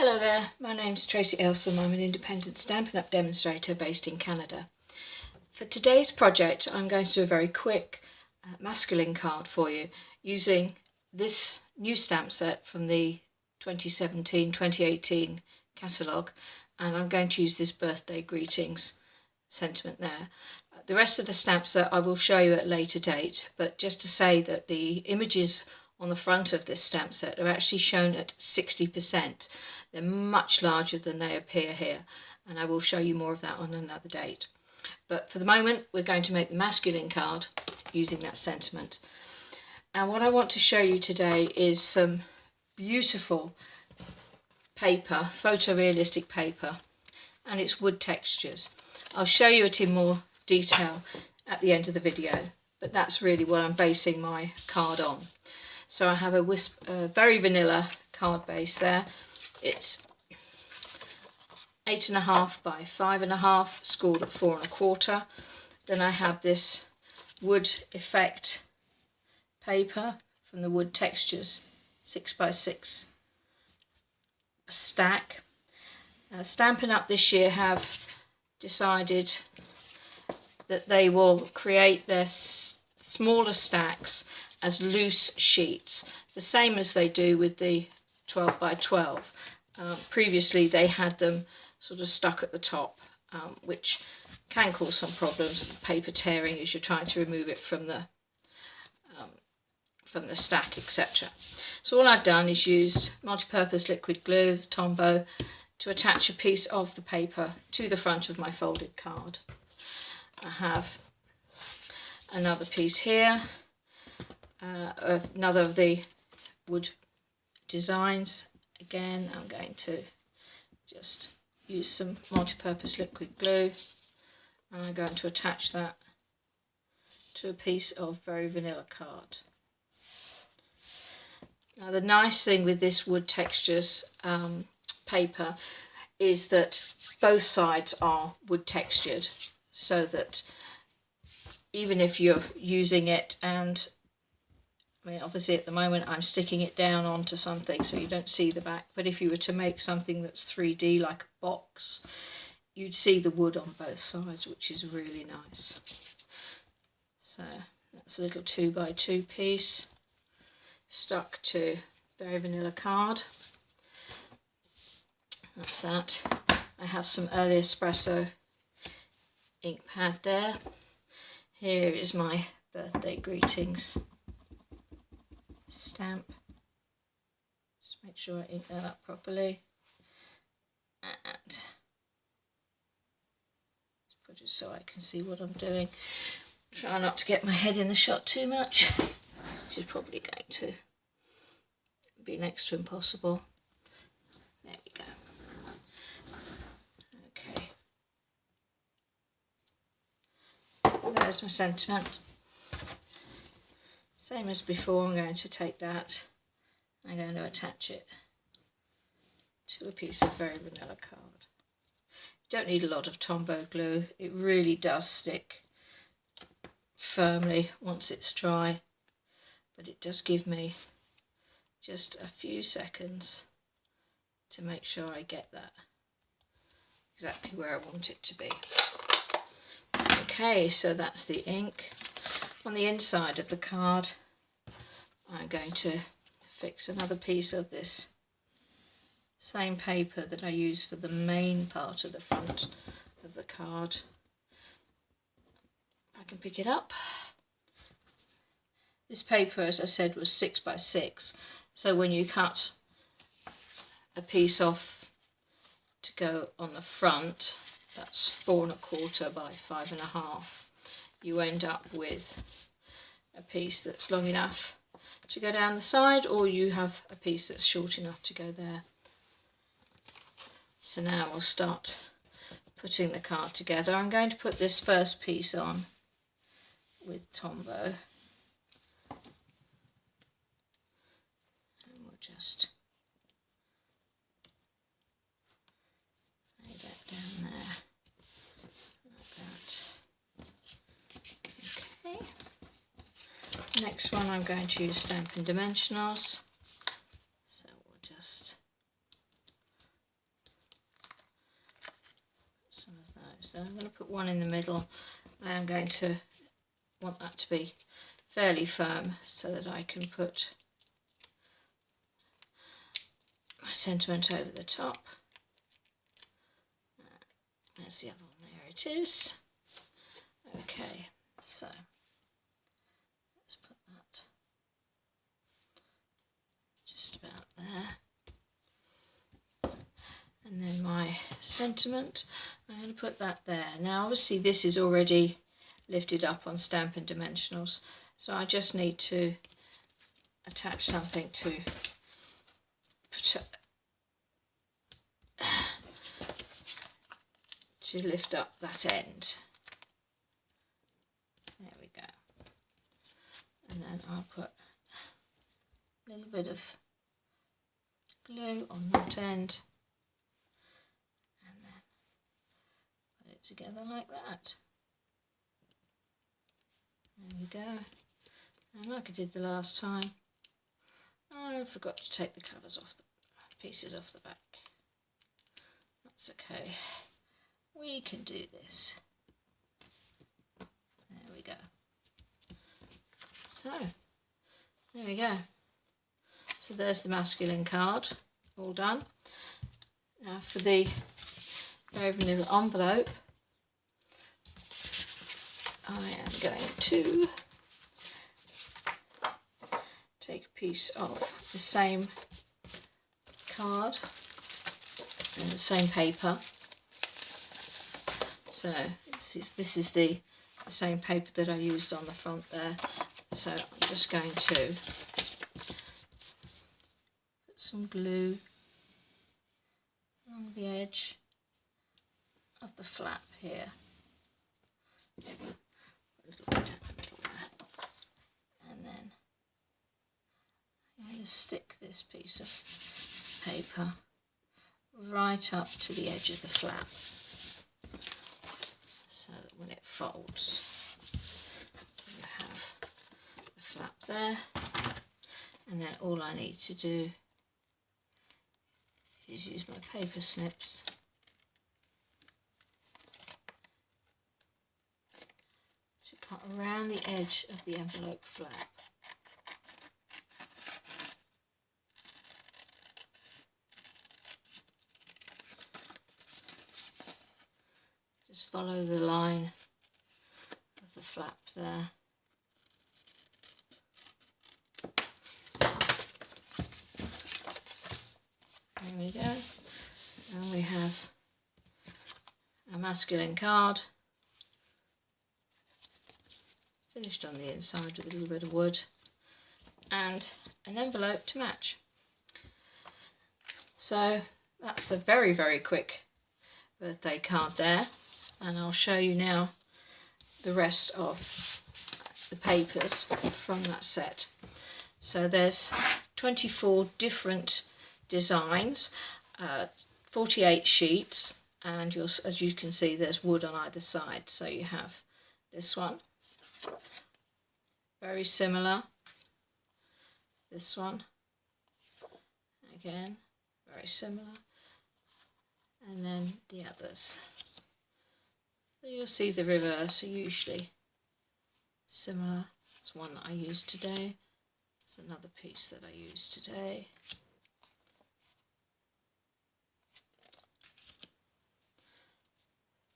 Hello there, my name's Tracy Elsom. I'm an independent Stampin' Up demonstrator based in Canada. For today's project I'm going to do a very quick masculine card for you using this new stamp set from the 2017-2018 catalogue, and I'm going to use this birthday greetings sentiment there. The rest of the stamp set I will show you at a later date, but just to say that the images on the front of this stamp set are actually shown at 60%. They're much larger than they appear here, and I will show you more of that on another date. But for the moment we're going to make the masculine card using that sentiment. And what I want to show you today is some beautiful paper, photorealistic paper, and it's wood textures. I'll show you it in more detail at the end of the video, but that's really what I'm basing my card on. So I have a very vanilla card base there. It's 8.5 by 5.5, scored at 4.25. Then I have this wood effect paper from the wood textures 6x6 stack. Stampin' Up this year have decided that they will create their smaller stacks as loose sheets, the same as they do with the 12x12. Previously they had them sort of stuck at the top, which can cause some problems, paper tearing as you're trying to remove it from the stack, etc. So all I've done is used multi-purpose liquid glue, the Tombow, to attach a piece of the paper to the front of my folded card. I have another piece here, another of the wood designs. Again, I'm going to just use some multi-purpose liquid glue, and I'm going to attach that to a piece of very vanilla card. Now the nice thing with this wood textures paper is that both sides are wood textured, so that even if you're using it, and I mean obviously at the moment I'm sticking it down onto something so you don't see the back, but if you were to make something that's 3D like a box, you'd see the wood on both sides, which is really nice. So that's a little 2x2 piece stuck to very vanilla card. That's that. I have some early espresso ink pad there. Here is my birthday greetings stamp. Just make sure I ink that up properly, and just put it so I can see what I'm doing. Try not to get my head in the shot too much, which is probably going to be next to impossible. There we go. Okay, there's my sentiment. Same as before, I'm going to take that, I'm going to attach it to a piece of very vanilla card. You don't need a lot of Tombow glue, it really does stick firmly once it's dry, but it does give me just a few seconds to make sure I get that exactly where I want it to be. Okay, so that's the ink. On the inside of the card I'm going to fix another piece of this same paper that I use for the main part of the front of the card. If I can pick it up. This paper, as I said, was 6x6, so when you cut a piece off to go on the front, that's 4.25 by 5.5, you end up with a piece that's long enough to go down the side, or you have a piece that's short enough to go there. So now we'll start putting the card together. I'm going to put this first piece on with Tombow, and we'll just lay that down there like that. Okay. Next one I'm going to use Stampin' Dimensionals, so we'll just So I'm going to put one in the middle. I am going to want that to be fairly firm so that I can put my sentiment over the top. There's the other one, there it is. Okay, so let's put that just about there. And then my sentiment, I'm going to put that there. Now obviously this is already lifted up on Stampin' Dimensionals, so I just need to attach something to lift up that end. There we go. And then I'll put a little bit of glue on that end and then put it together like that. There we go. And like I did the last time, I forgot to take the covers off, the pieces off the back. That's okay. We can do this. There we go. So, there we go. So there's the masculine card, all done. Now for the open little envelope, I am going to take a piece of the same card and the same paper. So this is the same paper that I used on the front there. So I'm just going to put some glue on the edge of the flap here. A little bit in the middle there. And then I'm going to stick this piece of paper right up to the edge of the flap, so that when it folds you have the flap there, and then all I need to do is use my paper snips to cut around the edge of the envelope flap. Just follow the line of the flap there. There we go. And we have a masculine card finished on the inside with a little bit of wood and an envelope to match. So that's the very, very quick birthday card there. And I'll show you now the rest of the papers from that set. So there's 24 different designs, 48 sheets, and as you can see there's wood on either side. So you have this one, very similar, this one, again, very similar, and then the others. So you'll see the reverse are usually similar. It's one that I used today. It's another piece that I used today.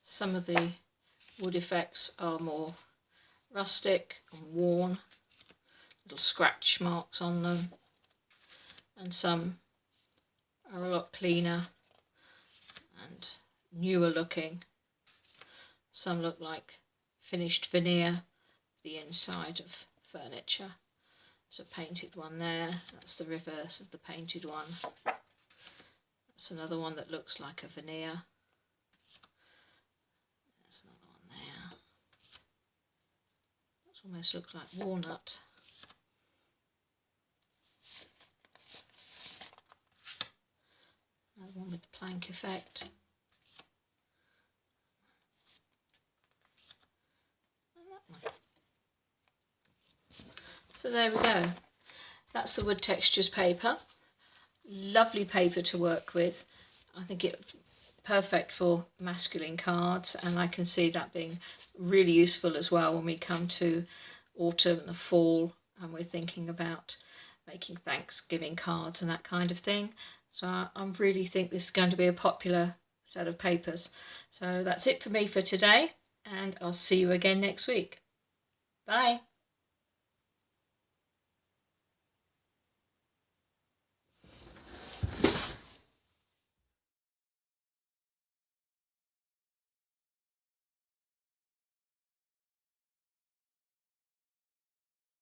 Some of the wood effects are more rustic and worn, little scratch marks on them, and some are a lot cleaner and newer looking. Some look like finished veneer, the inside of furniture. There's a painted one there, that's the reverse of the painted one. That's another one that looks like a veneer. There's another one there. That almost looks like walnut. Another one with the plank effect. So there we go. That's the wood textures paper. Lovely paper to work with. I think it perfect for masculine cards, and I can see that being really useful as well when we come to autumn and the fall and we're thinking about making Thanksgiving cards and that kind of thing. So I really think this is going to be a popular set of papers. So that's it for me for today, and I'll see you again next week. Bye.